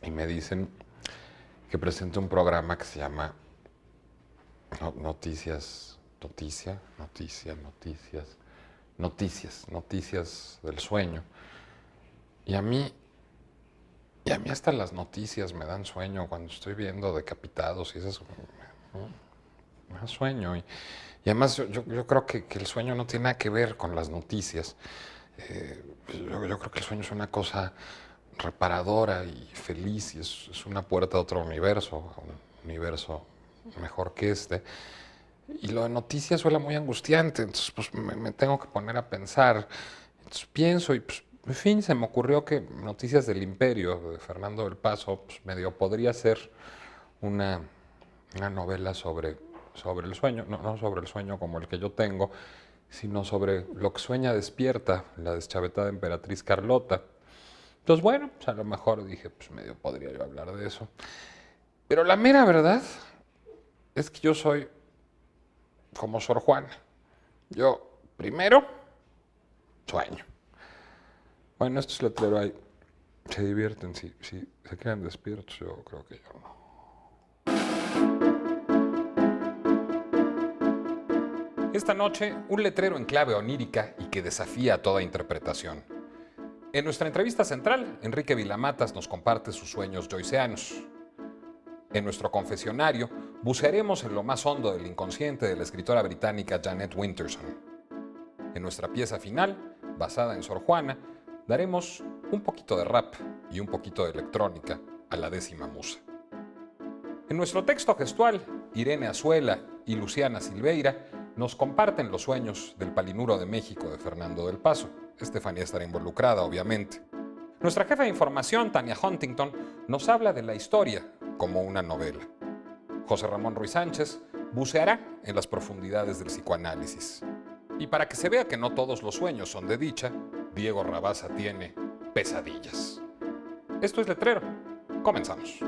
y me dicen que presento un programa que se llama Noticias del sueño. Y a mí hasta las noticias me dan sueño cuando estoy viendo decapitados y eso, me da sueño. Y además yo creo que el sueño no tiene nada que ver con las noticias. Yo creo que el sueño es una cosa reparadora y feliz y es una puerta a otro universo, a un universo mejor que este. Y lo de noticias suena muy angustiante, entonces pues me tengo que poner a pensar. Entonces pienso y pues, en fin, se me ocurrió que Noticias del Imperio de Fernando del Paso pues, medio podría ser una, una novela sobre el sueño, no sobre el sueño como el que yo tengo, sino sobre lo que sueña despierta la deschavetada emperatriz Carlota. Entonces, bueno, pues a lo mejor dije, pues medio podría yo hablar de eso. Pero la mera verdad es que yo soy como Sor Juana. Yo, primero, sueño. Bueno, estos letreros ahí se divierten, si se quedan despiertos, yo creo que yo no. Esta noche, un letrero en clave onírica y que desafía a toda interpretación. En nuestra entrevista central, Enrique Vilamatas nos comparte sus sueños joyceanos. En nuestro confesionario, bucearemos en lo más hondo del inconsciente de la escritora británica Janet Winterson. En nuestra pieza final, basada en Sor Juana, daremos un poquito de rap y un poquito de electrónica a la 10ª musa. En nuestro texto gestual, Irene Azuela y Luciana Silveira nos comparten los sueños del Palinuro de México de Fernando del Paso. Estefanía estará involucrada, obviamente. Nuestra jefa de información, Tania Huntington, nos habla de la historia como una novela. José Ramón Ruiz Sánchez buceará en las profundidades del psicoanálisis. Y para que se vea que no todos los sueños son de dicha, Diego Rabasa tiene pesadillas. Esto es Letrero. Comenzamos.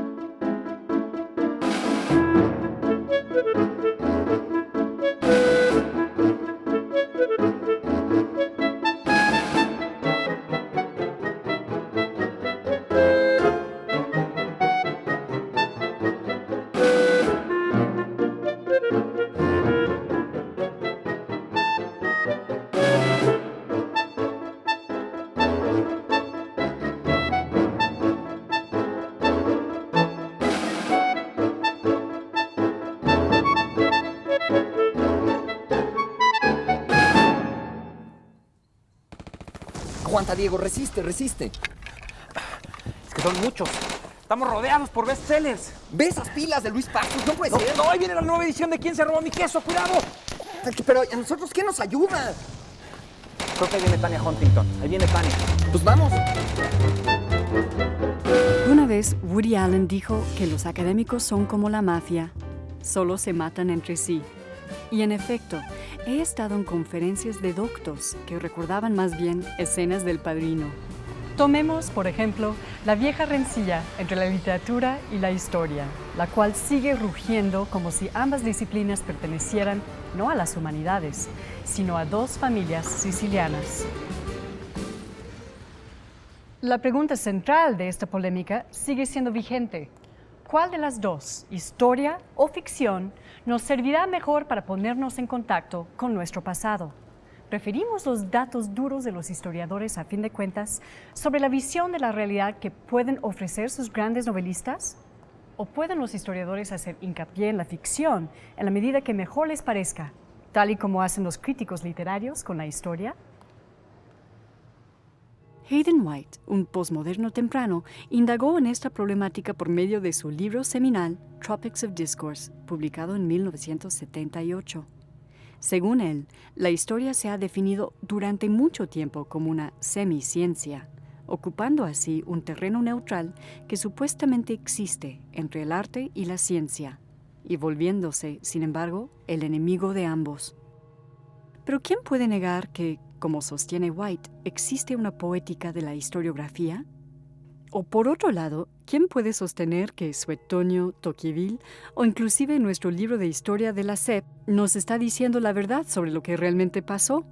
Aguanta, Diego, resiste, resiste. Es que son muchos. Estamos rodeados por bestsellers. ¿Ve esas pilas de Luis Pastos? No puede ser. No, ahí viene la nueva edición de ¿Quién se robó mi queso? ¡Cuidado! Pero ¿a nosotros qué nos ayuda? Creo que ahí viene Tania Huntington. Ahí viene Tania. Pues vamos. Una vez Woody Allen dijo que los académicos son como la mafia, solo se matan entre sí. Y en efecto, he estado en conferencias de doctos que recordaban más bien escenas del Padrino. Tomemos, por ejemplo, la vieja rencilla entre la literatura y la historia, la cual sigue rugiendo como si ambas disciplinas pertenecieran no a las humanidades, sino a dos familias sicilianas. La pregunta central de esta polémica sigue siendo vigente. ¿Cuál de las dos, historia o ficción, nos servirá mejor para ponernos en contacto con nuestro pasado? ¿Preferimos los datos duros de los historiadores, a fin de cuentas, sobre la visión de la realidad que pueden ofrecer sus grandes novelistas? ¿O pueden los historiadores hacer hincapié en la ficción en la medida que mejor les parezca, tal y como hacen los críticos literarios con la historia? Hayden White, un posmoderno temprano, indagó en esta problemática por medio de su libro seminal Tropics of Discourse, publicado en 1978. Según él, la historia se ha definido durante mucho tiempo como una semiciencia, ocupando así un terreno neutral que supuestamente existe entre el arte y la ciencia, y volviéndose, sin embargo, el enemigo de ambos. Pero ¿quién puede negar que, como sostiene White, existe una poética de la historiografía? O por otro lado, ¿quién puede sostener que Suetonio, Tocqueville o inclusive nuestro libro de historia de la SEP nos está diciendo la verdad sobre lo que realmente pasó?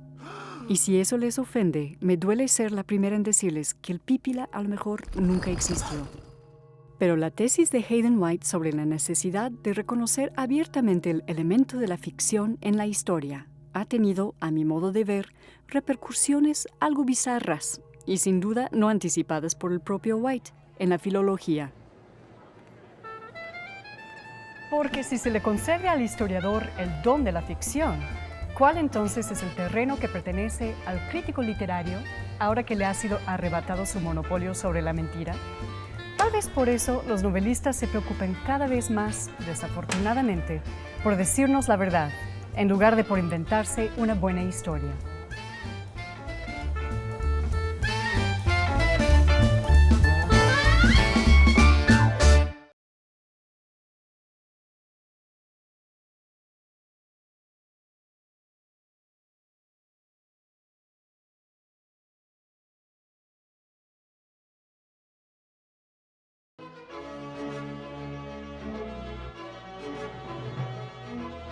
Y si eso les ofende, me duele ser la primera en decirles que el pípila a lo mejor nunca existió. Pero la tesis de Hayden White sobre la necesidad de reconocer abiertamente el elemento de la ficción en la historia ha tenido, a mi modo de ver, repercusiones algo bizarras y sin duda no anticipadas por el propio White en la filología. Porque si se le concede al historiador el don de la ficción, ¿cuál entonces es el terreno que pertenece al crítico literario ahora que le ha sido arrebatado su monopolio sobre la mentira? Tal vez por eso los novelistas se preocupen cada vez más, desafortunadamente, por decirnos la verdad, en lugar de por inventarse una buena historia.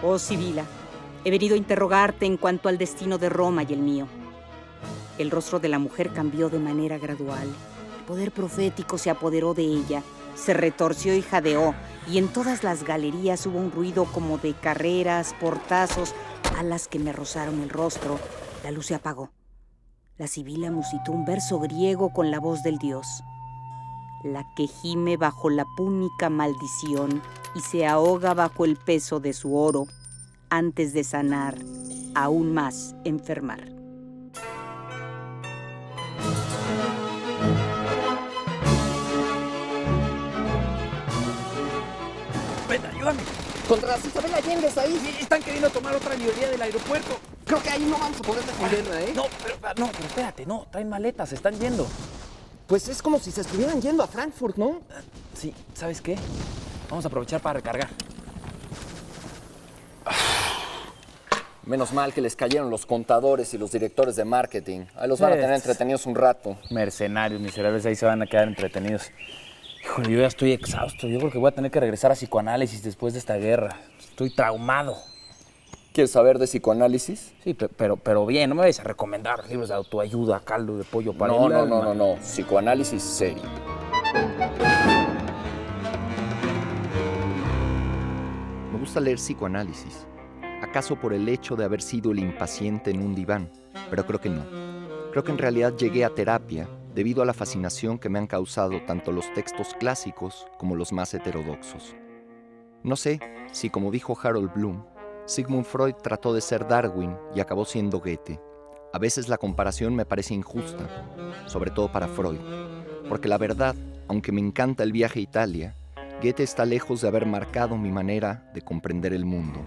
Oh, Sibila, he venido a interrogarte en cuanto al destino de Roma y el mío. El rostro de la mujer cambió de manera gradual. El poder profético se apoderó de ella, se retorció y jadeó, y en todas las galerías hubo un ruido como de carreras, portazos, alas que me rozaron el rostro. La luz se apagó. La Sibila musitó un verso griego con la voz del dios. La que gime bajo la púnica maldición y se ahoga bajo el peso de su oro, antes de sanar, aún más enfermar. Ven, ayúdame. Contra Isabel Allende está ahí. Están queriendo tomar otra librería del aeropuerto. Creo que ahí no vamos a poder defenderla, ¿eh? No, pero espérate, no. Traen maletas, se están yendo. Pues es como si se estuvieran yendo a Frankfurt, ¿no? Sí, ¿sabes qué? Vamos a aprovechar para recargar. Menos mal que les cayeron los contadores y los directores de marketing. Ahí los van a tener entretenidos un rato. Mercenarios, miserables, ahí se van a quedar entretenidos. Híjole, yo ya estoy exhausto. Yo creo que voy a tener que regresar a psicoanálisis después de esta guerra. Estoy traumado. ¿Quieres saber de psicoanálisis? Sí, pero bien, no me vayas a recomendar libros de autoayuda, caldo de pollo para el alma. No. Psicoanálisis serio. Me gusta leer psicoanálisis. ¿Acaso por el hecho de haber sido el impaciente en un diván? Pero creo que no. Creo que en realidad llegué a terapia debido a la fascinación que me han causado tanto los textos clásicos como los más heterodoxos. No sé si, como dijo Harold Bloom, Sigmund Freud trató de ser Darwin y acabó siendo Goethe. A veces la comparación me parece injusta, sobre todo para Freud, porque la verdad, aunque me encanta el viaje a Italia, Goethe está lejos de haber marcado mi manera de comprender el mundo,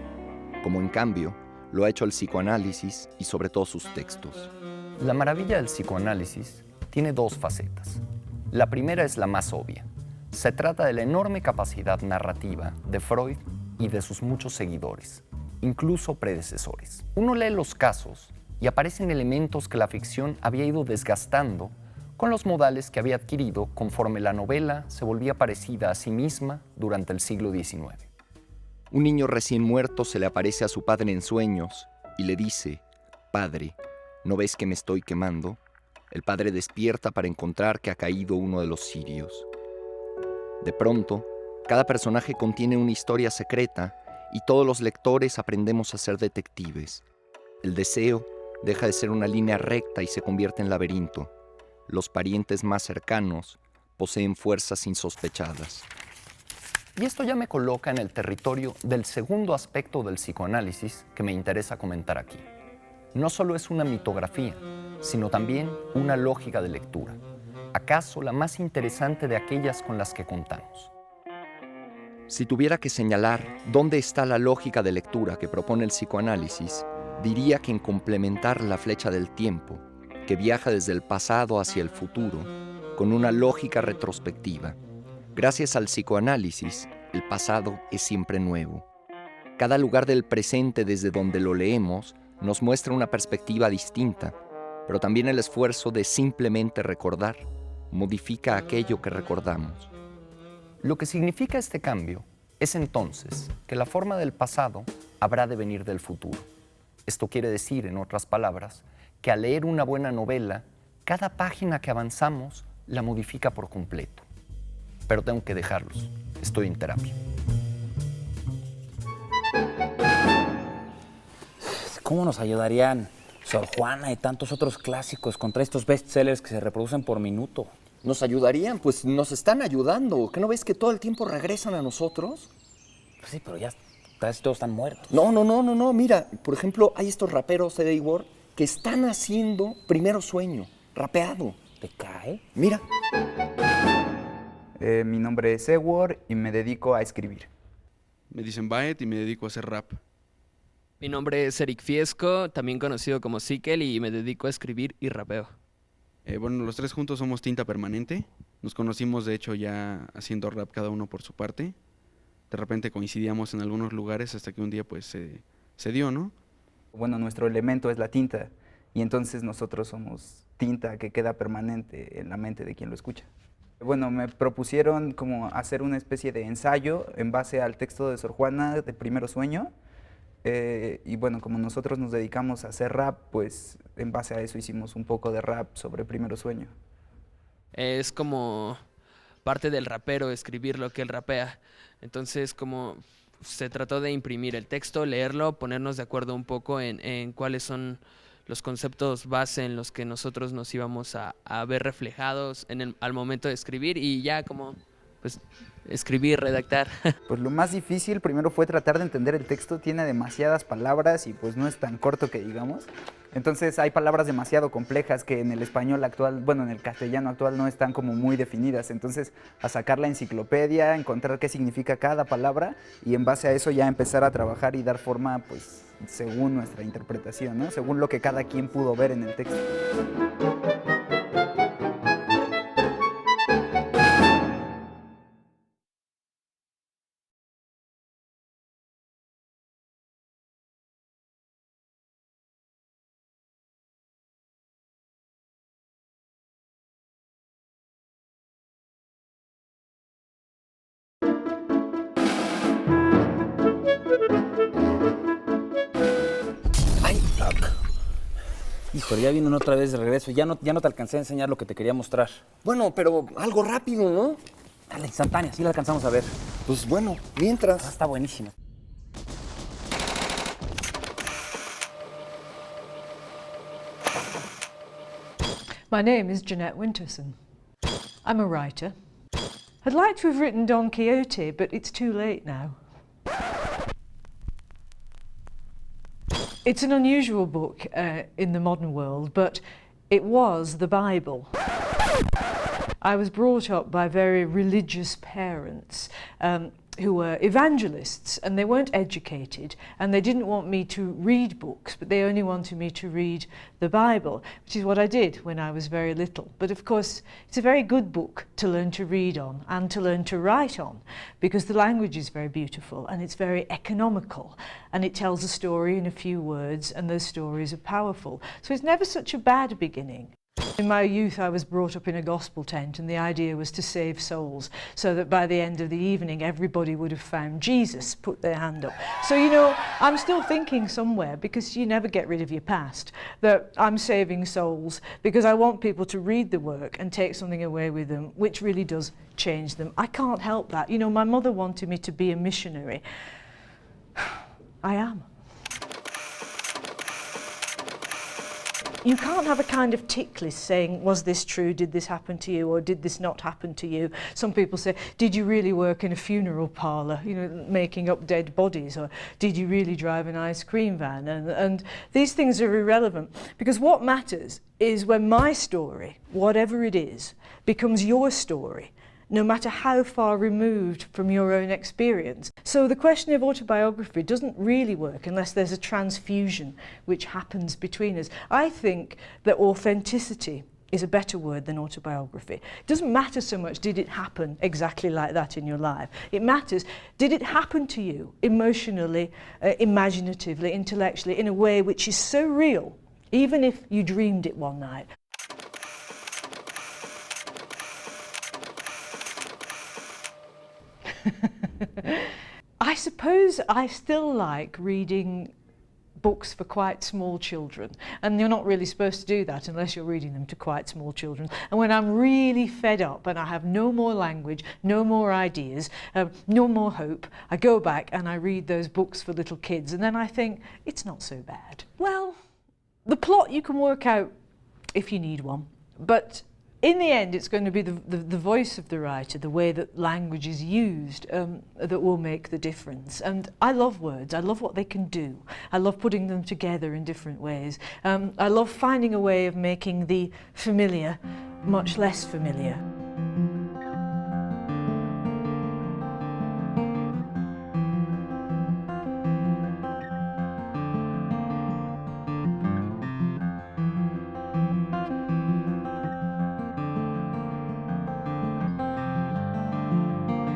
como en cambio lo ha hecho el psicoanálisis y sobre todo sus textos. La maravilla del psicoanálisis tiene dos facetas. La primera es la más obvia. Se trata de la enorme capacidad narrativa de Freud y de sus muchos seguidores, incluso predecesores. Uno lee los casos y aparecen elementos que la ficción había ido desgastando con los modales que había adquirido conforme la novela se volvía parecida a sí misma durante el siglo XIX. Un niño recién muerto se le aparece a su padre en sueños y le dice: «Padre, ¿no ves que me estoy quemando?». El padre despierta para encontrar que ha caído uno de los cirios. De pronto, cada personaje contiene una historia secreta y todos los lectores aprendemos a ser detectives. El deseo deja de ser una línea recta y se convierte en laberinto. Los parientes más cercanos poseen fuerzas insospechadas. Y esto ya me coloca en el territorio del segundo aspecto del psicoanálisis que me interesa comentar aquí. No solo es una mitografía, sino también una lógica de lectura, acaso la más interesante de aquellas con las que contamos. Si tuviera que señalar dónde está la lógica de lectura que propone el psicoanálisis, diría que en complementar la flecha del tiempo, que viaja desde el pasado hacia el futuro, con una lógica retrospectiva. Gracias al psicoanálisis, el pasado es siempre nuevo. Cada lugar del presente desde donde lo leemos nos muestra una perspectiva distinta, pero también el esfuerzo de simplemente recordar modifica aquello que recordamos. Lo que significa este cambio es entonces que la forma del pasado habrá de venir del futuro. Esto quiere decir, en otras palabras, que al leer una buena novela, cada página que avanzamos la modifica por completo. pero tengo que dejarlos. Estoy en terapia. ¿Cómo nos ayudarían Sor Juana y tantos otros clásicos contra estos bestsellers que se reproducen por minuto? ¿Nos ayudarían? Pues nos están ayudando. ¿Qué no ves que todo el tiempo regresan a nosotros? Pues sí, pero ya casi todos están muertos. No. Mira, por ejemplo, hay estos raperos de Word que están haciendo Primero Sueño, rapeado. ¿Te cae? Mira. Mi nombre es Ewor y me dedico a escribir. Me dicen Baet y me dedico a hacer rap. Mi nombre es Eric Fiesco, también conocido como Sikel, y me dedico a escribir y rapeo. Bueno, los tres juntos somos Tinta Permanente. Nos conocimos, de hecho, ya haciendo rap cada uno por su parte. De repente coincidíamos en algunos lugares hasta que un día pues se dio, ¿no? Bueno, nuestro elemento es la tinta y entonces nosotros somos tinta que queda permanente en la mente de quien lo escucha. Bueno, me propusieron como hacer una especie de ensayo en base al texto de Sor Juana de Primero Sueño. Y bueno, como nosotros nos dedicamos a hacer rap, pues en base a eso hicimos un poco de rap sobre Primero Sueño. Es como parte del rapero escribir lo que él rapea. Entonces, como se trató de imprimir el texto, leerlo, ponernos de acuerdo un poco en cuáles son los conceptos base en los que nosotros nos íbamos a ver reflejados al momento de escribir, y ya como pues escribir, redactar. Pues lo más difícil primero fue tratar de entender el texto. Tiene demasiadas palabras y pues no es tan corto que digamos. Entonces hay palabras demasiado complejas que en el español actual, bueno, en el castellano actual no están como muy definidas. Entonces a sacar la enciclopedia, encontrar qué significa cada palabra y en base a eso ya empezar a trabajar y dar forma pues según nuestra interpretación, ¿no? Según lo que cada quien pudo ver en el texto. Híjole, ya vino otra vez de regreso. Ya no te alcancé a enseñar lo que te quería mostrar. Bueno, pero algo rápido, ¿no? Dale, instantánea, sí la alcanzamos a ver. Pues bueno, mientras. Está buenísima. My name is Jeanette Winterson. I'm a writer. I'd like to have written Don Quixote, but it's too late now. It's an unusual book in the modern world, but it was the Bible. I was brought up by very religious parents who were evangelists, and they weren't educated, and they didn't want me to read books, but they only wanted me to read the Bible, which is what I did when I was very little. But of course, it's a very good book to learn to read on and to learn to write on, because the language is very beautiful and it's very economical, and it tells a story in a few words, and those stories are powerful. So it's never such a bad beginning. In my youth, I was brought up in a gospel tent, and the idea was to save souls, so that by the end of the evening, everybody would have found Jesus, put their hand up. So, you know, I'm still thinking somewhere, because you never get rid of your past, that I'm saving souls, because I want people to read the work and take something away with them, which really does change them. I can't help that. You know, my mother wanted me to be a missionary. I am. You can't have a kind of tick list saying, was this true, did this happen to you, or did this not happen to you? Some people say, did you really work in a funeral parlour, you know, making up dead bodies, or did you really drive an ice cream van? And these things are irrelevant, because what matters is when my story, whatever it is, becomes your story, no matter how far removed from your own experience. So the question of autobiography doesn't really work unless there's a transfusion which happens between us. I think that authenticity is a better word than autobiography. It doesn't matter so much, did it happen exactly like that in your life? It matters, did it happen to you emotionally, imaginatively, intellectually, in a way which is so real, even if you dreamed it one night? I suppose I still like reading books for quite small children, and you're not really supposed to do that unless you're reading them to quite small children. And when I'm really fed up and I have no more language, no more ideas, no more hope, I go back and I read those books for little kids, and then I think, it's not so bad. Well, the plot you can work out if you need one, but in the end, it's going to be the voice of the writer, the way that language is used, that will make the difference. And I love words. I love what they can do. I love putting them together in different ways. I love finding a way of making the familiar much less familiar.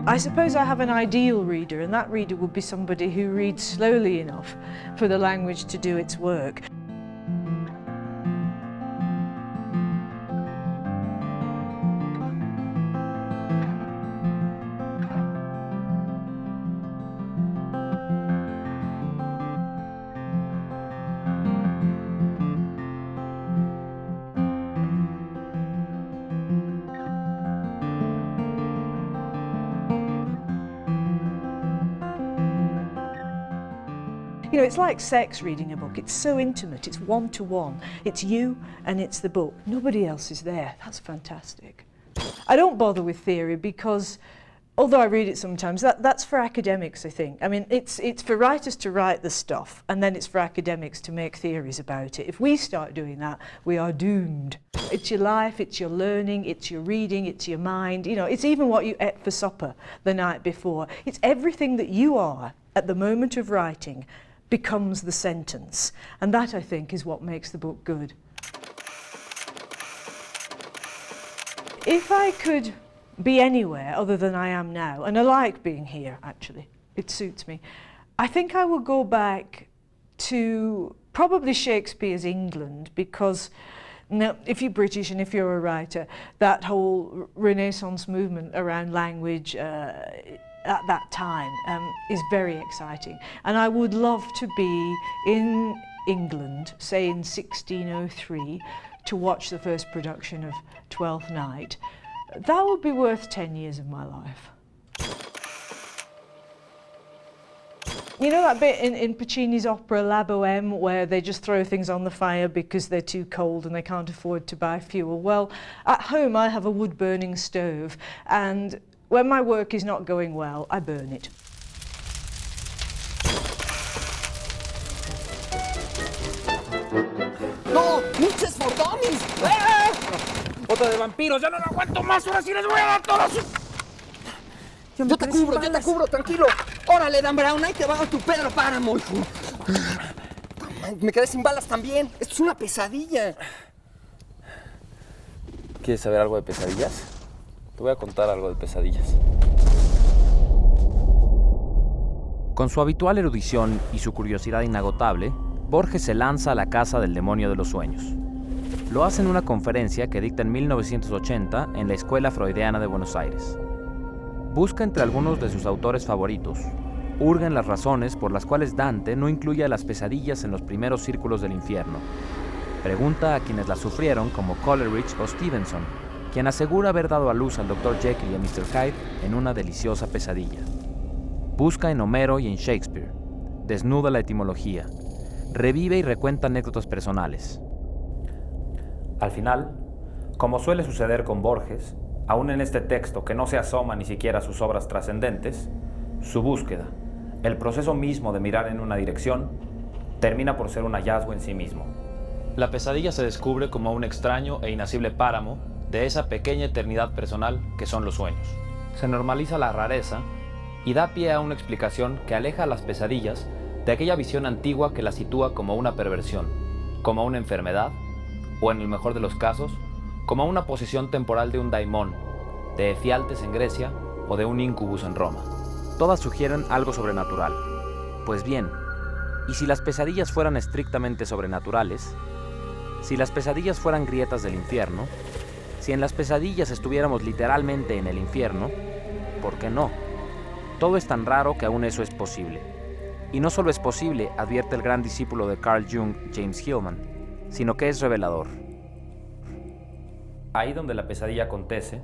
I suppose I have an ideal reader, and that reader would be somebody who reads slowly enough for the language to do its work. You know, it's like sex reading a book. It's so intimate, it's one-to-one. It's you and it's the book. Nobody else is there. That's fantastic. I don't bother with theory because, although I read it sometimes, that's for academics, I think. I mean, it's for writers to write the stuff, and then it's for academics to make theories about it. If we start doing that, we are doomed. It's your life, it's your learning, it's your reading, it's your mind. You know, it's even what you ate for supper the night before. It's everything that you are at the moment of writing becomes the sentence. And that, I think, is what makes the book good. If I could be anywhere other than I am now, and I like being here, actually, it suits me, I think I will go back to probably Shakespeare's England, because now, if you're British and if you're a writer, that whole Renaissance movement around language at that time is very exciting. And I would love to be in England, say in 1603, to watch the first production of Twelfth Night. That would be worth 10 years of my life. You know that bit in Puccini's opera La Bohème where they just throw things on the fire because they're too cold and they can't afford to buy fuel? Well, at home I have a wood-burning stove, and when my work is not going well, I burn it. ¡No! ¡Luches for dummies! ¡Ah! ¡Otra de vampiros! ¡Ya no lo aguanto más! ¡Ahora sí les voy a dar todos sus... Yo te cubro, tranquilo. Órale, Dan Brown, ahí te va tu Pedro Páramo, hijo. Me quedé sin balas también. Esto es una pesadilla. ¿Quieres saber algo de pesadillas? Te voy a contar algo de pesadillas. Con su habitual erudición y su curiosidad inagotable, Borges se lanza a la casa del demonio de los sueños. Lo hace en una conferencia que dicta en 1980 en la Escuela Freudiana de Buenos Aires. Busca entre algunos de sus autores favoritos, hurga en las razones por las cuales Dante no incluye a las pesadillas en los primeros círculos del infierno. Pregunta a quienes las sufrieron como Coleridge o Stevenson, quien asegura haber dado a luz al Dr. Jekyll y a Mr. Hyde en una deliciosa pesadilla. Busca en Homero y en Shakespeare, desnuda la etimología, revive y recuenta anécdotas personales. Al final, como suele suceder con Borges, aún en este texto que no se asoma ni siquiera a sus obras trascendentes, su búsqueda, el proceso mismo de mirar en una dirección, termina por ser un hallazgo en sí mismo. La pesadilla se descubre como un extraño e inacible páramo de esa pequeña eternidad personal que son los sueños. Se normaliza la rareza y da pie a una explicación que aleja a las pesadillas de aquella visión antigua que las sitúa como una perversión, como una enfermedad, o en el mejor de los casos, como una posesión temporal de un daimón, de Efialtes en Grecia o de un incubus en Roma. Todas sugieren algo sobrenatural. Pues bien, ¿y si las pesadillas fueran estrictamente sobrenaturales? Si las pesadillas fueran grietas del infierno, si en las pesadillas estuviéramos literalmente en el infierno, ¿por qué no? Todo es tan raro que aún eso es posible. Y no solo es posible, advierte el gran discípulo de Carl Jung, James Hillman, sino que es revelador. Ahí donde la pesadilla acontece,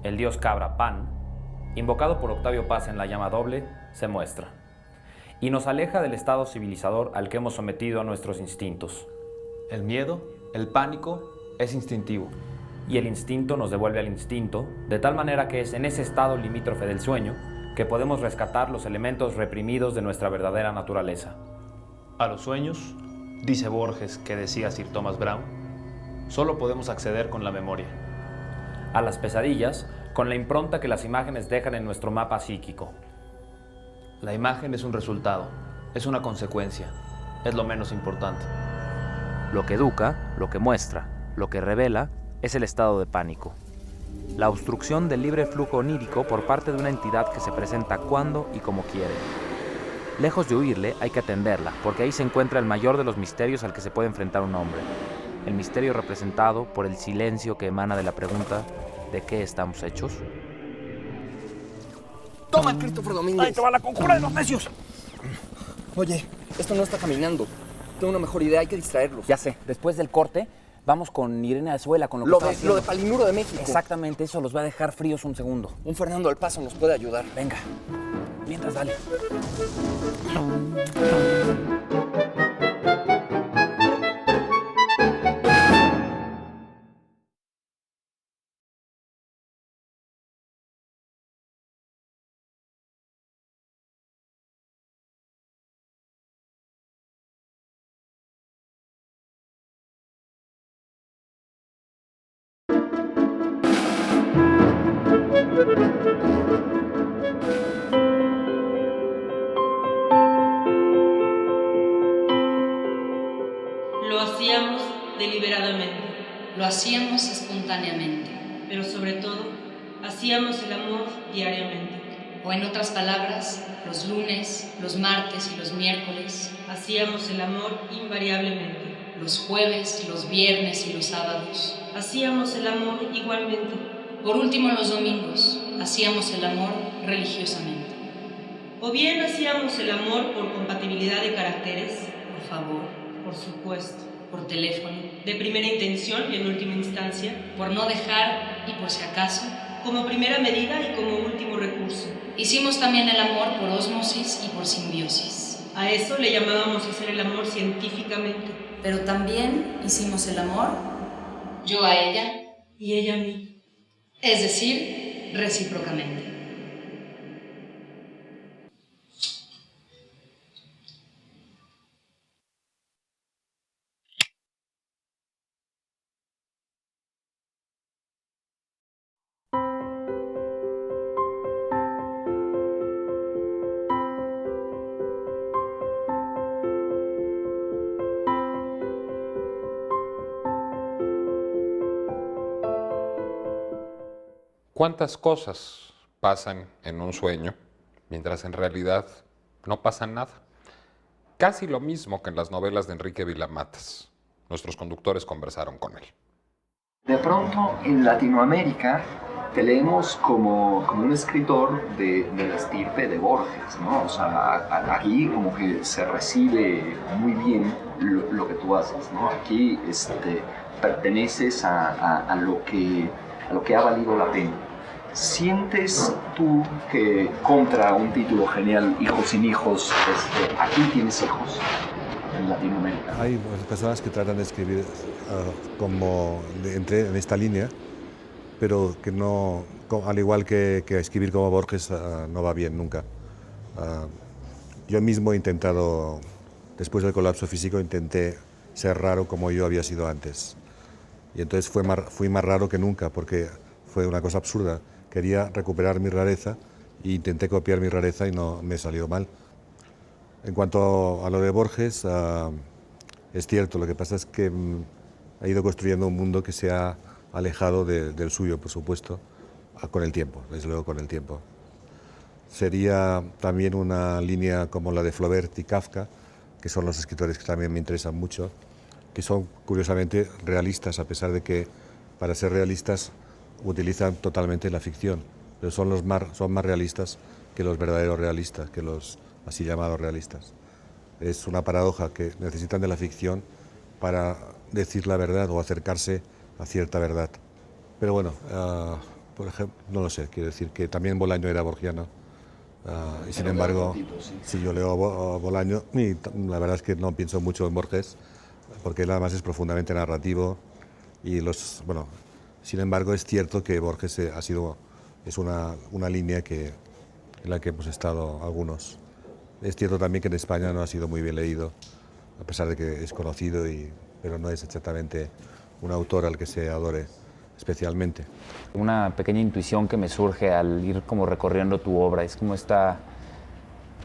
el dios cabra Pan, invocado por Octavio Paz en La llama doble, se muestra. Y nos aleja del estado civilizador al que hemos sometido a nuestros instintos. El miedo, el pánico, es instintivo. Y el instinto nos devuelve al instinto, de tal manera que es en ese estado limítrofe del sueño que podemos rescatar los elementos reprimidos de nuestra verdadera naturaleza. A los sueños, dice Borges que decía Sir Thomas Browne, solo podemos acceder con la memoria. A las pesadillas, con la impronta que las imágenes dejan en nuestro mapa psíquico. La imagen es un resultado, es una consecuencia, es lo menos importante. Lo que educa, lo que muestra, lo que revela, es el estado de pánico. La obstrucción del libre flujo onírico por parte de una entidad que se presenta cuando y como quiere. Lejos de huirle, hay que atenderla, porque ahí se encuentra el mayor de los misterios al que se puede enfrentar un hombre. El misterio representado por el silencio que emana de la pregunta ¿de qué estamos hechos? ¡Toma, Christopher Domínguez! ¡Ahí te va la conjura de los necios! Oye, esto no está caminando. Tengo una mejor idea, hay que distraerlos. Ya sé, después del corte, vamos con Irene Azuela, con lo que estaba haciendo. Lo de Palinuro de México. Exactamente, eso los va a dejar fríos un segundo. Un Fernando al Paso nos puede ayudar. Venga, mientras dale. Lo hacíamos deliberadamente. Lo hacíamos espontáneamente. Pero sobre todo, hacíamos el amor diariamente. O en otras palabras, los lunes, los martes y los miércoles. Hacíamos el amor invariablemente. Los jueves, los viernes y los sábados. Hacíamos el amor igualmente. Por último, los domingos. Hacíamos el amor religiosamente. O bien hacíamos el amor por compatibilidad de caracteres. Por favor. Por supuesto. Por teléfono. De primera intención y en última instancia. Por no dejar y por si acaso. Como primera medida y como último recurso. Hicimos también el amor por ósmosis y por simbiosis. A eso le llamábamos hacer el amor científicamente. Pero también hicimos el amor, yo a ella y ella a mí. Es decir, recíprocamente. ¿Cuántas cosas pasan en un sueño mientras en realidad no pasa nada? Casi lo mismo que en las novelas de Enrique Vilamatas. Nuestros conductores conversaron con él. De pronto, en Latinoamérica, te leemos como un escritor de la estirpe de Borges, ¿no? O sea, aquí como que se recibe muy bien lo que tú haces, ¿no? Aquí perteneces a lo que ha valido la pena. ¿Sientes tú que contra un título genial, Hijos sin hijos, aquí tienes hijos en Latinoamérica? Hay personas que tratan de escribir como en esta línea, pero que no, al igual que escribir como Borges, no va bien nunca. Yo mismo he intentado, después del colapso físico, intenté ser raro como yo había sido antes. Y entonces fui más raro que nunca, porque fue una cosa absurda. Quería recuperar mi rareza e intenté copiar mi rareza y no me salió mal. En cuanto a lo de Borges, es cierto, lo que pasa es que ha ido construyendo un mundo que se ha alejado del suyo, por supuesto, con el tiempo, desde luego con el tiempo. Sería también una línea como la de Flaubert y Kafka, que son los escritores que también me interesan mucho, que son curiosamente realistas, a pesar de que para ser realistas utilizan totalmente la ficción, pero son más realistas que los verdaderos realistas, que los así llamados realistas. Es una paradoja que necesitan de la ficción para decir la verdad o acercarse a cierta verdad. Pero bueno, por ejemplo, no lo sé, quiero decir que también Bolaño era borgiano. Y sin embargo, si yo leo a Bolaño, y la verdad es que no pienso mucho en Borges, porque él además es profundamente narrativo. Y bueno, sin embargo, es cierto que Borges es una línea en la que hemos estado algunos. Es cierto también que en España no ha sido muy bien leído, a pesar de que es conocido, pero no es exactamente un autor al que se adore especialmente. Una pequeña intuición que me surge al ir como recorriendo tu obra es como esta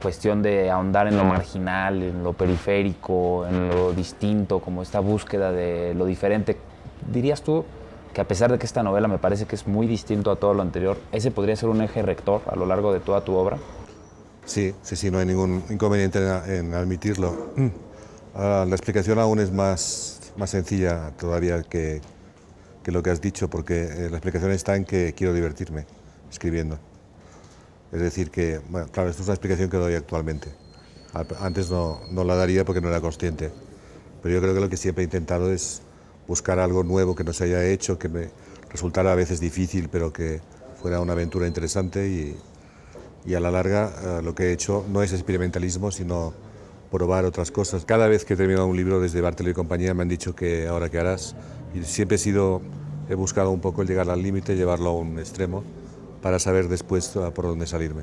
cuestión de ahondar en lo marginal, en lo periférico, en lo distinto, como esta búsqueda de lo diferente. ¿Dirías tú que a pesar de que esta novela me parece que es muy distinto a todo lo anterior, ese podría ser un eje rector a lo largo de toda tu obra? Sí, no hay ningún inconveniente en admitirlo. La explicación aún es más sencilla todavía que lo que has dicho, porque la explicación está en que quiero divertirme escribiendo. Es decir que, bueno, claro, esto es una explicación que doy actualmente. Antes no la daría porque no era consciente, pero yo creo que lo que siempre he intentado es buscar algo nuevo que no se haya hecho, que me resultara a veces difícil, pero que fuera una aventura interesante y a la larga lo que he hecho no es experimentalismo, sino probar otras cosas. Cada vez que he terminado un libro desde Bartheló y compañía me han dicho que ahora qué harás, y siempre he buscado un poco el llegar al límite, llevarlo a un extremo para saber después por dónde salirme.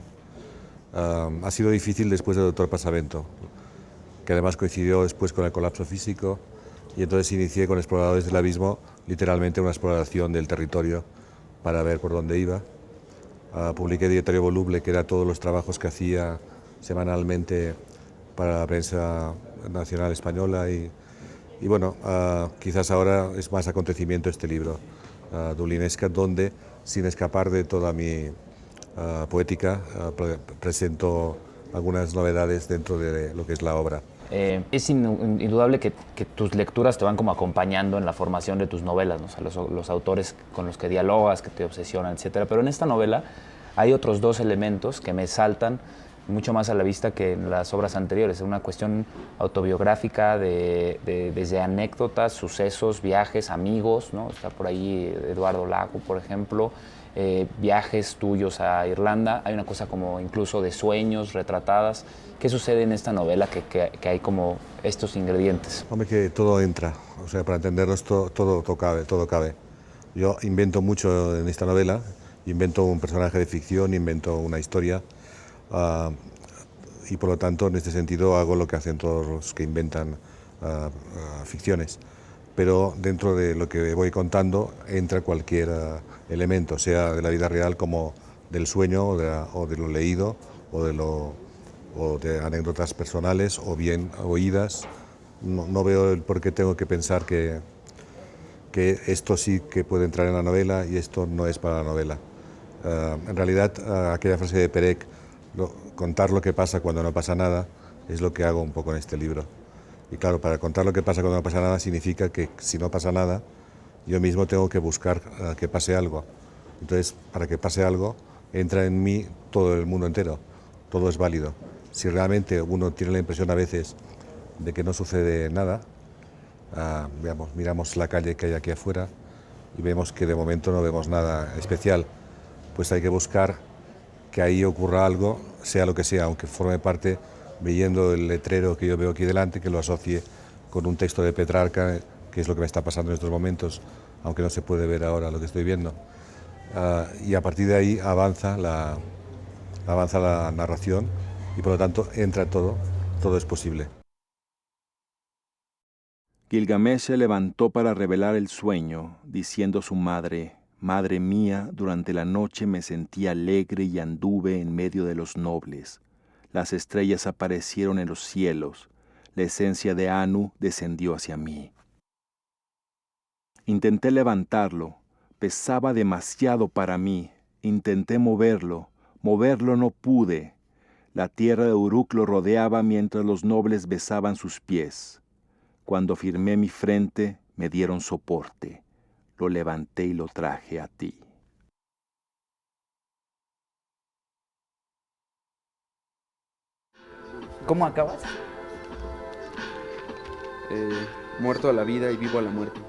Ha sido difícil después de Doctor Pasavento, que además coincidió después con el colapso físico, y entonces inicié con Exploradores del Abismo, literalmente una exploración del territorio para ver por dónde iba. Publiqué Dietario Voluble, que era todos los trabajos que hacía semanalmente para la prensa nacional española y bueno, quizás ahora es más acontecimiento este libro, Dulinesca, donde, sin escapar de toda mi poética, presento algunas novedades dentro de lo que es la obra. Es indudable que tus lecturas te van como acompañando en la formación de tus novelas, ¿no? O sea, los autores con los que dialogas, que te obsesionan, etc. Pero en esta novela hay otros dos elementos que me saltan mucho más a la vista que en las obras anteriores. Es una cuestión autobiográfica desde anécdotas, sucesos, viajes, amigos, ¿no? Está por ahí Eduardo Lago, por ejemplo, viajes tuyos a Irlanda. Hay una cosa como incluso de sueños retratadas. ¿Qué sucede en esta novela que hay como estos ingredientes? Hombre, que todo entra, o sea, para entendernos todo cabe. Yo invento mucho en esta novela, invento un personaje de ficción, invento una historia, y por lo tanto en este sentido hago lo que hacen todos los que inventan ficciones. Pero dentro de lo que voy contando entra cualquier elemento, sea de la vida real como del sueño o de lo leído o de anécdotas personales o bien oídas. No veo el por qué tengo que pensar que esto sí que puede entrar en la novela y esto no es para la novela. En realidad, aquella frase de Perec, contar lo que pasa cuando no pasa nada, es lo que hago un poco en este libro. Y claro, para contar lo que pasa cuando no pasa nada significa que si no pasa nada, yo mismo tengo que buscar que pase algo. Entonces, para que pase algo, entra en mí todo el mundo entero, todo es válido. Si realmente uno tiene la impresión a veces de que no sucede nada, miramos la calle que hay aquí afuera y vemos que de momento no vemos nada especial, pues hay que buscar que ahí ocurra algo, sea lo que sea, aunque forme parte, viendo el letrero que yo veo aquí delante, que lo asocie con un texto de Petrarca, que es lo que me está pasando en estos momentos, aunque no se puede ver ahora lo que estoy viendo. Y a partir de ahí avanza la narración y por lo tanto entra todo es posible. Gilgamesh se levantó para revelar el sueño, diciendo a su madre: «Madre mía, durante la noche me sentí alegre y anduve en medio de los nobles. Las estrellas aparecieron en los cielos, la esencia de Anu descendió hacia mí. Intenté levantarlo, pesaba demasiado para mí, intenté moverlo no pude. La tierra de Uruk lo rodeaba mientras los nobles besaban sus pies. Cuando firmé mi frente, me dieron soporte. Lo levanté y lo traje a ti». ¿Cómo acabas? muerto a la vida y vivo a la muerte.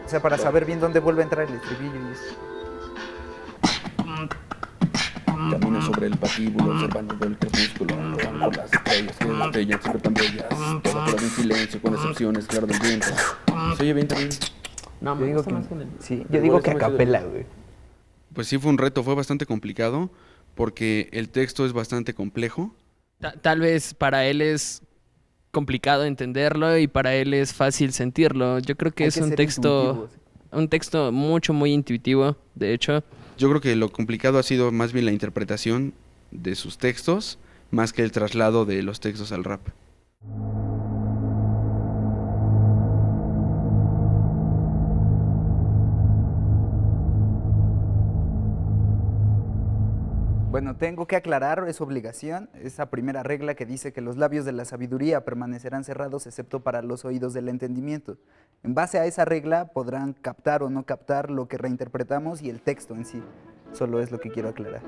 O sea, para saber bien dónde vuelve a entrar el estribillo y eso. Camino sobre el patíbulo, observando el crepúsculo, con las estrellas que destellan siempre tan bellas. Todo fuera de un silencio, con excepciones, claro del viento. Se oye bien también. No, Yo me digo gusta que- más con el... sí, yo digo que a capela, güey. Pues sí fue un reto, fue bastante complicado, porque el texto es bastante complejo. Tal vez para él es complicado entenderlo y para él es fácil sentirlo. Yo creo que Hay es que un ser texto, muy intuitivo, de hecho. Yo creo que lo complicado ha sido más bien la interpretación de sus textos, más que el traslado de los textos al rap. Bueno, tengo que aclarar, es obligación, esa primera regla que dice que los labios de la sabiduría permanecerán cerrados excepto para los oídos del entendimiento. En base a esa regla podrán captar o no captar lo que reinterpretamos y el texto en sí. Solo es lo que quiero aclarar.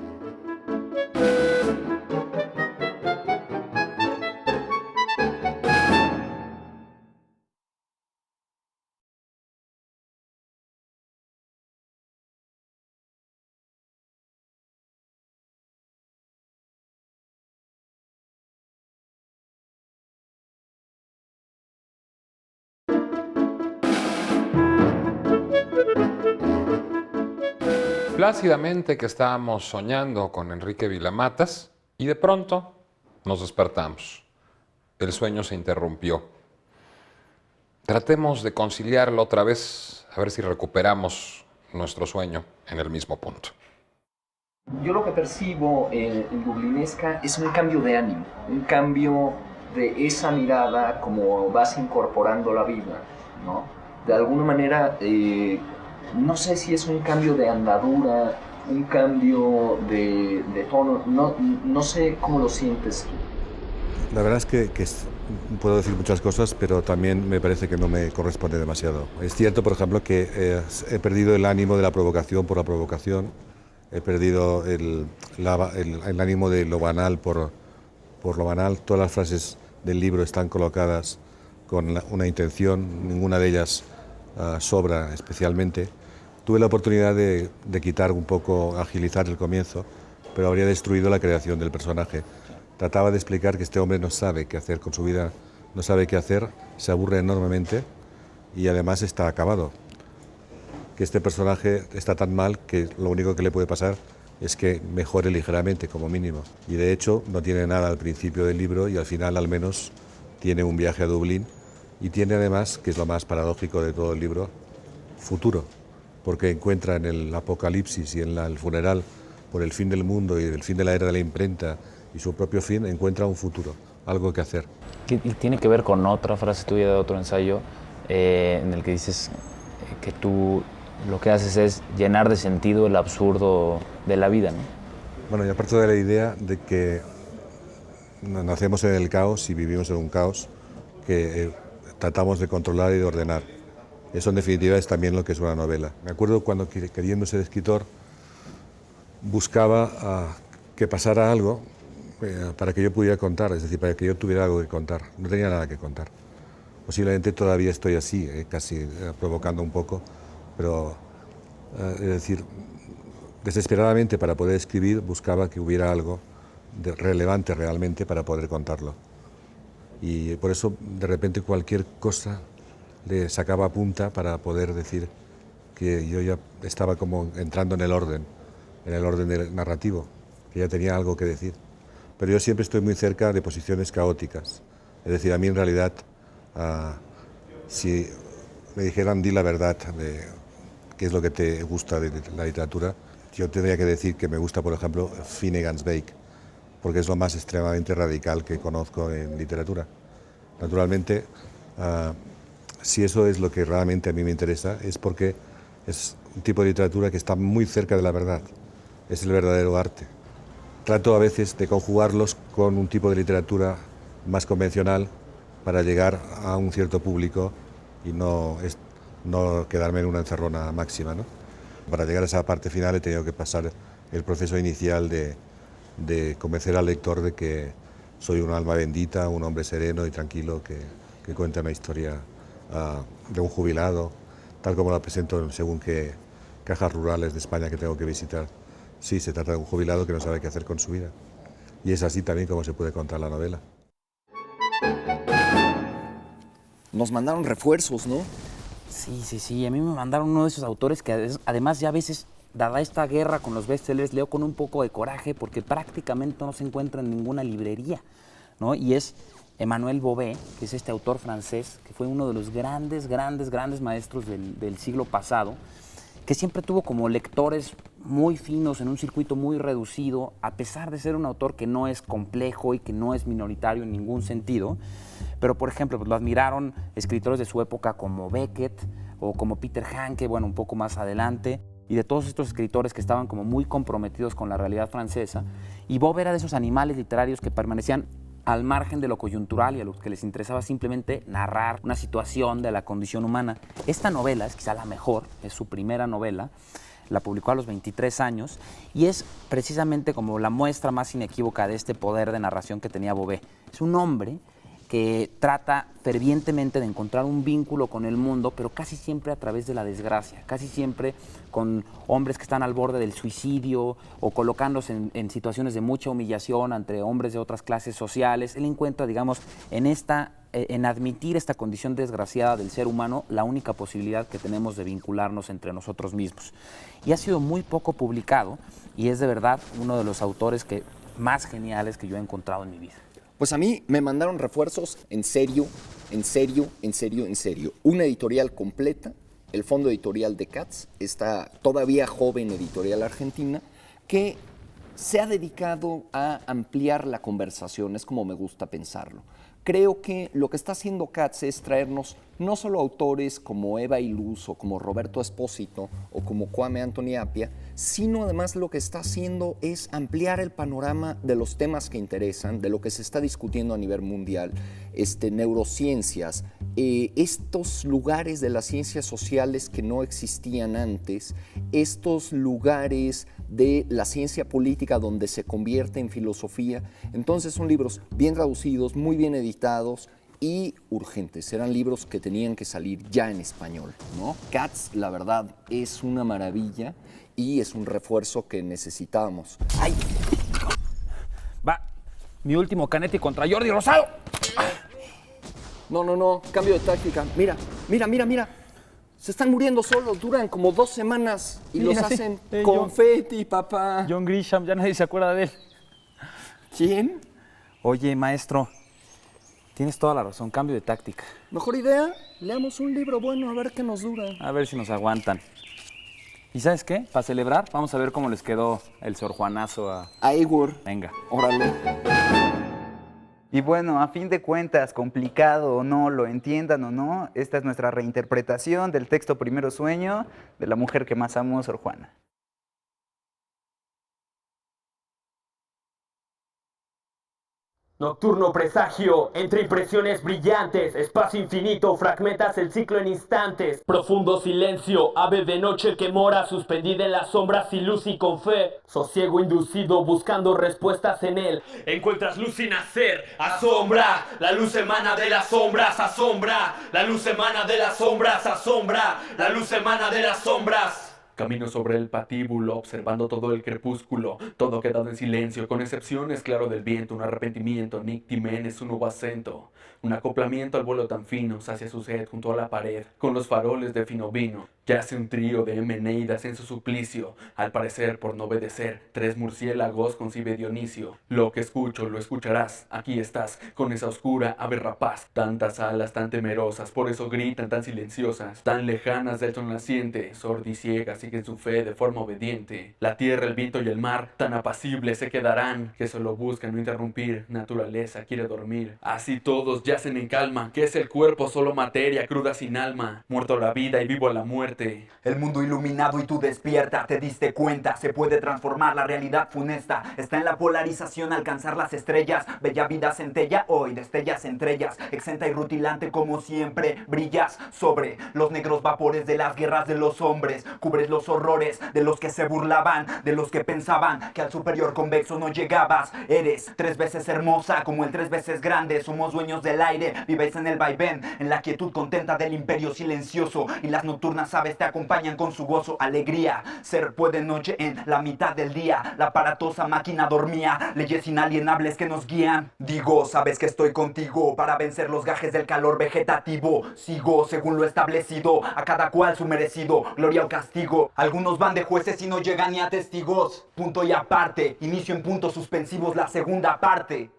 Plácidamente que estábamos soñando con Enrique Vilamatas y de pronto nos despertamos. El sueño se interrumpió. Tratemos de conciliarlo otra vez, a ver si recuperamos nuestro sueño en el mismo punto. Yo lo que percibo en Dublinesca es un cambio de ánimo, un cambio de esa mirada como vas incorporando la vida, ¿no? De alguna manera, no sé si es un cambio de andadura, un cambio de tono, no sé cómo lo sientes tú. La verdad es que puedo decir muchas cosas, pero también me parece que no me corresponde demasiado. Es cierto, por ejemplo, que he perdido el ánimo de la provocación por la provocación, he perdido el ánimo de lo banal por lo banal. Todas las frases del libro están colocadas con una intención, ninguna de ellas sobra especialmente. Tuve la oportunidad de quitar un poco, agilizar el comienzo, pero habría destruido la creación del personaje. Trataba de explicar que este hombre no sabe qué hacer con su vida, no sabe qué hacer, se aburre enormemente y además está acabado. Que este personaje está tan mal que lo único que le puede pasar es que mejore ligeramente, como mínimo. Y de hecho no tiene nada al principio del libro y al final al menos tiene un viaje a Dublín y tiene además, que es lo más paradójico de todo el libro, futuro, porque encuentra en el apocalipsis y en el funeral por el fin del mundo y el fin de la era de la imprenta y su propio fin, encuentra un futuro, algo que hacer. Y tiene que ver con otra frase tuya de otro ensayo en el que dices que tú lo que haces es llenar de sentido el absurdo de la vida, ¿no? Bueno, y aparte de la idea de que nacemos en el caos y vivimos en un caos que tratamos de controlar y de ordenar. Eso en definitiva es también lo que es una novela. Me acuerdo cuando queriendo ser escritor buscaba que pasara algo para que yo pudiera contar, es decir, para que yo tuviera algo que contar. No tenía nada que contar. Posiblemente todavía estoy así, casi provocando un poco, pero es decir, desesperadamente para poder escribir buscaba que hubiera algo relevante realmente para poder contarlo. Y por eso de repente cualquier cosa le sacaba punta para poder decir que yo ya estaba como entrando en el orden del narrativo, que ya tenía algo que decir. Pero yo siempre estoy muy cerca de posiciones caóticas. Es decir, a mí en realidad, si me dijeran di la verdad de qué es lo que te gusta de la literatura, yo tendría que decir que me gusta, por ejemplo, Finnegan's Wake, porque es lo más extremadamente radical que conozco en literatura. Naturalmente, si eso es lo que realmente a mí me interesa, es porque es un tipo de literatura que está muy cerca de la verdad, es el verdadero arte. Trato a veces de conjugarlos con un tipo de literatura más convencional para llegar a un cierto público y no quedarme en una encerrona máxima, ¿no? Para llegar a esa parte final he tenido que pasar el proceso inicial de convencer al lector de que soy un alma bendita, un hombre sereno y tranquilo, que cuenta una historia de un jubilado, tal como la presento según qué cajas rurales de España que tengo que visitar. Sí, se trata de un jubilado que no sabe qué hacer con su vida. Y es así también como se puede contar la novela. Nos mandaron refuerzos, ¿no? Sí. A mí me mandaron uno de esos autores que además ya a veces, dada esta guerra con los bestsellers, leo con un poco de coraje porque prácticamente no se encuentra en ninguna librería, ¿no? Y es Emmanuel Bové, que es este autor francés, que fue uno de los grandes maestros del siglo pasado, que siempre tuvo como lectores muy finos en un circuito muy reducido, a pesar de ser un autor que no es complejo y que no es minoritario en ningún sentido. Pero, por ejemplo, pues lo admiraron escritores de su época como Beckett o como Peter Handke, bueno, un poco más adelante, y de todos estos escritores que estaban como muy comprometidos con la realidad francesa. Y Bové era de esos animales literarios que permanecían al margen de lo coyuntural y a los que les interesaba simplemente narrar una situación de la condición humana. Esta novela es quizá la mejor, es su primera novela, la publicó a los 23 años y es precisamente como la muestra más inequívoca de este poder de narración que tenía Bové. Es un hombre que trata fervientemente de encontrar un vínculo con el mundo, pero casi siempre a través de la desgracia, casi siempre con hombres que están al borde del suicidio o colocándose en situaciones de mucha humillación ante hombres de otras clases sociales. Él encuentra, digamos, en admitir esta condición desgraciada del ser humano, la única posibilidad que tenemos de vincularnos entre nosotros mismos. Y ha sido muy poco publicado y es de verdad uno de los autores más geniales que yo he encontrado en mi vida. Pues a mí me mandaron refuerzos en serio. Una editorial completa, el fondo editorial de Katz, esta todavía joven editorial argentina, que se ha dedicado a ampliar la conversación, es como me gusta pensarlo. Creo que lo que está haciendo Katz es traernos no solo autores como Eva Iluz o como Roberto Espósito o como Kwame Anthony Appiah, sino además lo que está haciendo es ampliar el panorama de los temas que interesan, de lo que se está discutiendo a nivel mundial, neurociencias, estos lugares de las ciencias sociales que no existían antes, estos lugares de la ciencia política donde se convierte en filosofía. Entonces son libros bien traducidos, muy bien editados y urgentes. Eran libros que tenían que salir ya en español, ¿no? Katz, la verdad, es una maravilla y es un refuerzo que necesitábamos. ¡Ay! Va, mi último Canetti contra Jordi Rosado. No, cambio de táctica. Mira. Se están muriendo solos, duran como 2 semanas y los hacen confeti, papá. John Grisham, ya nadie se acuerda de él. ¿Quién? Oye, maestro, tienes toda la razón, cambio de táctica. Mejor idea, leamos un libro bueno a ver qué nos dura. A ver si nos aguantan. ¿Y sabes qué? Para celebrar, vamos a ver cómo les quedó el Sor Juanazo a Igor. Venga. Órale. Y bueno, a fin de cuentas, complicado o no, lo entiendan o no, esta es nuestra reinterpretación del texto Primero Sueño de la mujer que más amo, Sor Juana. Nocturno presagio, entre impresiones brillantes, espacio infinito, fragmentas el ciclo en instantes. Profundo silencio, ave de noche que mora, suspendida en las sombras sin luz y con fe. Sosiego inducido, buscando respuestas en él. Encuentras luz sin hacer, asombra. La luz emana de las sombras, asombra. La luz emana de las sombras, asombra. La luz emana de las sombras. Camino sobre el patíbulo, observando todo el crepúsculo, todo quedado en silencio, con excepciones, claro del viento, un arrepentimiento, Nick Timénez, un nuevo acento, un acoplamiento al vuelo tan fino, sacia su sed junto a la pared, con los faroles de fino vino, yace un trío de Emeneidas en su suplicio, al parecer por no obedecer, 3 murciélagos concibe Dionisio, lo que escucho lo escucharás, aquí estás, con esa oscura ave rapaz, tantas alas tan temerosas, por eso gritan tan silenciosas, tan lejanas del sol naciente, sordiciegas, siguen su fe de forma obediente. La tierra, el viento y el mar, tan apacibles se quedarán, que solo buscan no interrumpir, naturaleza quiere dormir. Así todos yacen en calma, que es el cuerpo solo materia cruda sin alma, muerto la vida y vivo la muerte, muerte. El mundo iluminado y tú despierta, te diste cuenta, se puede transformar la realidad funesta. Está en la polarización alcanzar las estrellas. Bella vida centella, hoy destellas entre ellas. Exenta y rutilante como siempre, brillas sobre los negros vapores de las guerras de los hombres. Cubres los horrores de los que se burlaban, de los que pensaban que al superior convexo no llegabas. Eres 3 veces hermosa como el 3 veces grande. Somos dueños del aire, vivéis en el vaivén, en la quietud contenta del imperio silencioso. Y las nocturnas aves te acompañan con su gozo, alegría. Ser puede noche en la mitad del día. La aparatosa máquina dormía, leyes inalienables que nos guían. Digo, sabes que estoy contigo para vencer los gajes del calor vegetativo. Sigo según lo establecido, a cada cual su merecido, gloria o castigo. Algunos van de jueces y no llegan ni a testigos. Punto y aparte, inicio en puntos suspensivos la segunda parte.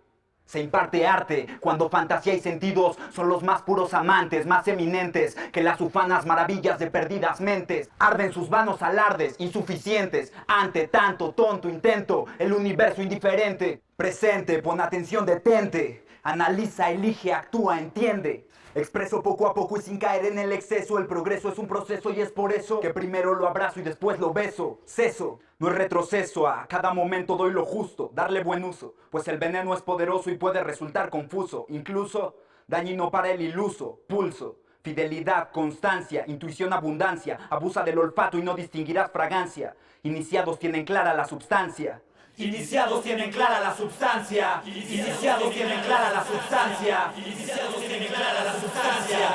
Se imparte arte cuando fantasía y sentidos son los más puros amantes, más eminentes que las ufanas maravillas de perdidas mentes. Arden sus vanos alardes, insuficientes, ante tanto tonto intento, el universo indiferente. Presente, pon atención, detente, analiza, elige, actúa, entiende. Expreso poco a poco y sin caer en el exceso. El progreso es un proceso y es por eso que primero lo abrazo y después lo beso. Ceso, no es retroceso, a cada momento doy lo justo, darle buen uso, pues el veneno es poderoso y puede resultar confuso, incluso dañino para el iluso. Pulso, fidelidad, constancia, intuición, abundancia. Abusa del olfato y no distinguirás fragancia. Iniciados tienen clara la substancia. Iniciados tienen clara la substancia. Iniciados tienen clara la substancia. Iniciados tienen clara la substancia.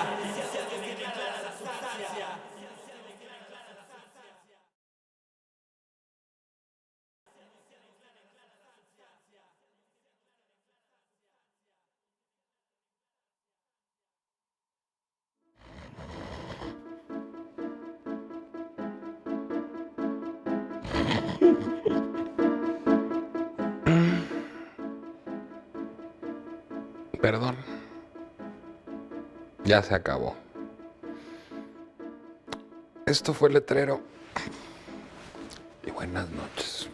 Perdón. Ya se acabó. Esto fue Letrero. Y buenas noches.